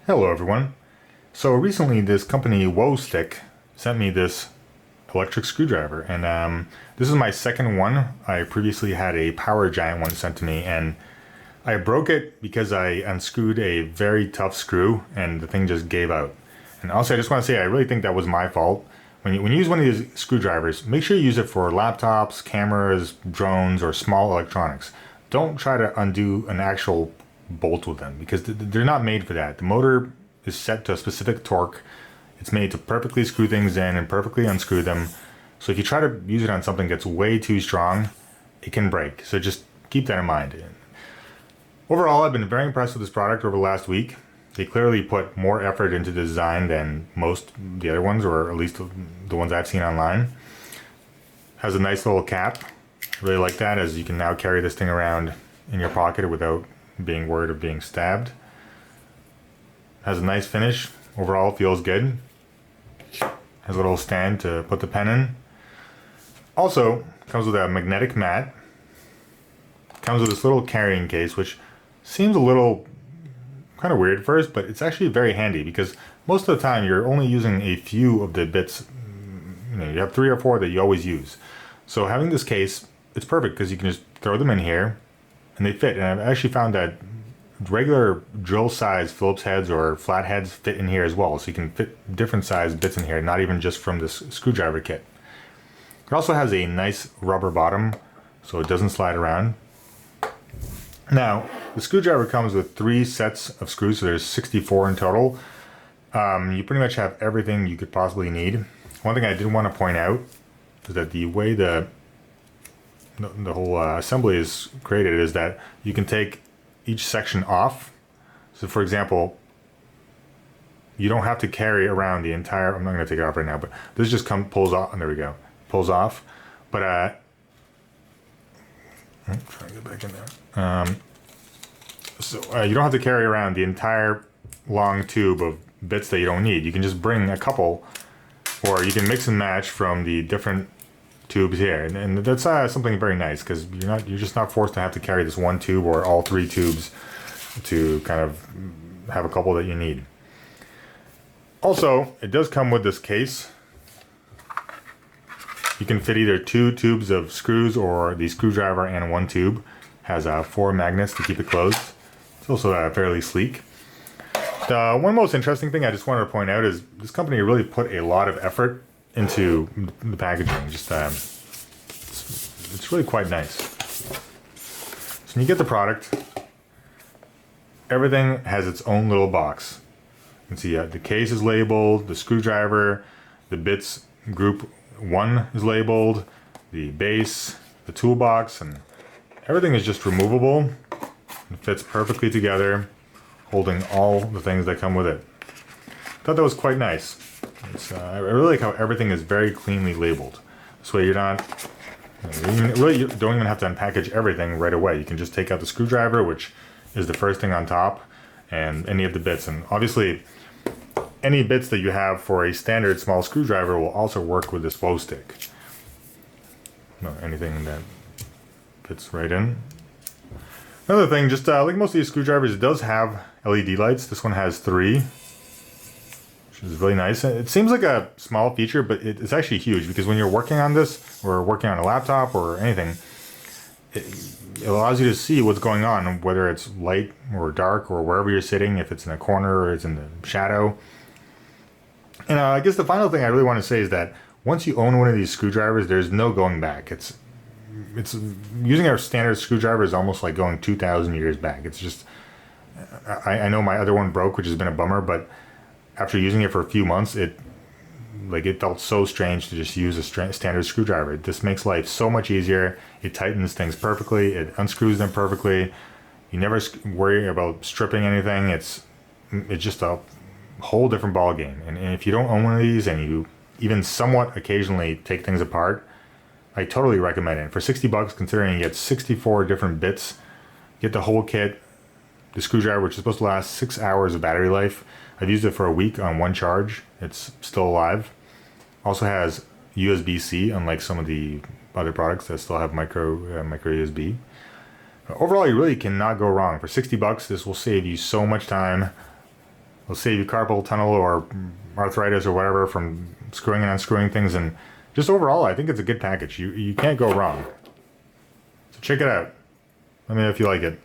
Hello everyone. So recently this company Wowstick sent me this electric screwdriver, and this is my second one. I previously had a Power Giant one sent to me, and I broke it because I unscrewed a very tough screw and the thing just gave out. And also I just want to say I really think that was my fault. When you use one of these screwdrivers, make sure you use it for laptops, cameras, drones, or small electronics. Don't try to undo an actual bolt with them because they're not made for that. The motor is set to a specific torque. It's made to perfectly screw things in and perfectly unscrew them. So if you try to use it on something that's way too strong, it can break. So just keep that in mind. Overall, I've been very impressed with this product over the last week. They clearly put more effort into the design than most of the other ones, or at least the ones I've seen online. Has a nice little cap. I really like that, as you can now carry this thing around in your pocket without being worried of being stabbed. Has a nice finish. Overall, feels good. Has a little stand to put the pen in. Also, comes with a magnetic mat. Comes with this little carrying case, which seems a little kind of weird at first, but it's actually very handy because most of the time you're only using a few of the bits. You have 3 or 4 that you always use. So having this case, it's perfect because you can just throw them in here and they fit. And I've actually found that regular drill size Phillips heads or flat heads fit in here as well. So you can fit different size bits in here, not even just from this screwdriver kit. It also has a nice rubber bottom so it doesn't slide around. Now, the screwdriver comes with 3 sets of screws, so there's 64 in total. You pretty much have everything you could possibly need. One thing I did want to point out is that the way the whole assembly is created is that you can take each section off. So for example, you don't have to carry around the entire, I'm not going to take it off right now, but this just pulls off, and there we go, pulls off. But try to get back in there. So you don't have to carry around the entire long tube of bits that you don't need. You can just bring a couple, or you can mix and match from the different tubes here, and that's something very nice because you're just not forced to have to carry this one tube or all 3 tubes to kind of have a couple that you need. Also, it does come with this case. You can fit either 2 tubes of screws or the screwdriver and 1 tube. Has 4 magnets to keep it closed. It's also fairly sleek. The one most interesting thing I just wanted to point out is this company really put a lot of effort into the packaging. Just it's really quite nice. So when you get the product, everything has its own little box. You can see the case is labeled, the screwdriver, the bits group 1 is labeled, the base, the toolbox, and everything is just removable and fits perfectly together, holding all the things that come with it. I thought that was quite nice. I really like how everything is very cleanly labeled. This way you don't even have to unpackage everything right away. You can just take out the screwdriver, which is the first thing on top, and any of the bits. And obviously, any bits that you have for a standard small screwdriver will also work with this Wowstick. Anything that fits right in. Another thing, just like most of these screwdrivers, it does have LED lights. This one has 3. Which is really nice. It seems like a small feature, but it's actually huge because when you're working on this or working on a laptop or anything, it allows you to see what's going on, whether it's light or dark or wherever you're sitting, if it's in a corner or it's in the shadow. And I guess the final thing I really want to say is that once you own one of these screwdrivers, there's no going back. It's using our standard screwdriver is almost like going 2,000 years back. It's just, I know my other one broke, which has been a bummer, but after using it for a few months, it felt so strange to just use a standard screwdriver. This makes life so much easier. It tightens things perfectly. It unscrews them perfectly. You never worry about stripping anything. It's just a whole different ball game. And if you don't own one of these and you even somewhat occasionally take things apart, I totally recommend it. For 60 bucks, considering you get 64 different bits, you get the whole kit, the screwdriver, which is supposed to last 6 hours of battery life. I've used it for a week on 1 charge. It's still alive. Also has USB-C, unlike some of the other products that still have micro USB. Overall, you really cannot go wrong. For 60 bucks, this will save you so much time. It'll save you carpal tunnel or arthritis or whatever from screwing and unscrewing things, and just overall, I think it's a good package. You can't go wrong. So check it out. Let me know if you like it.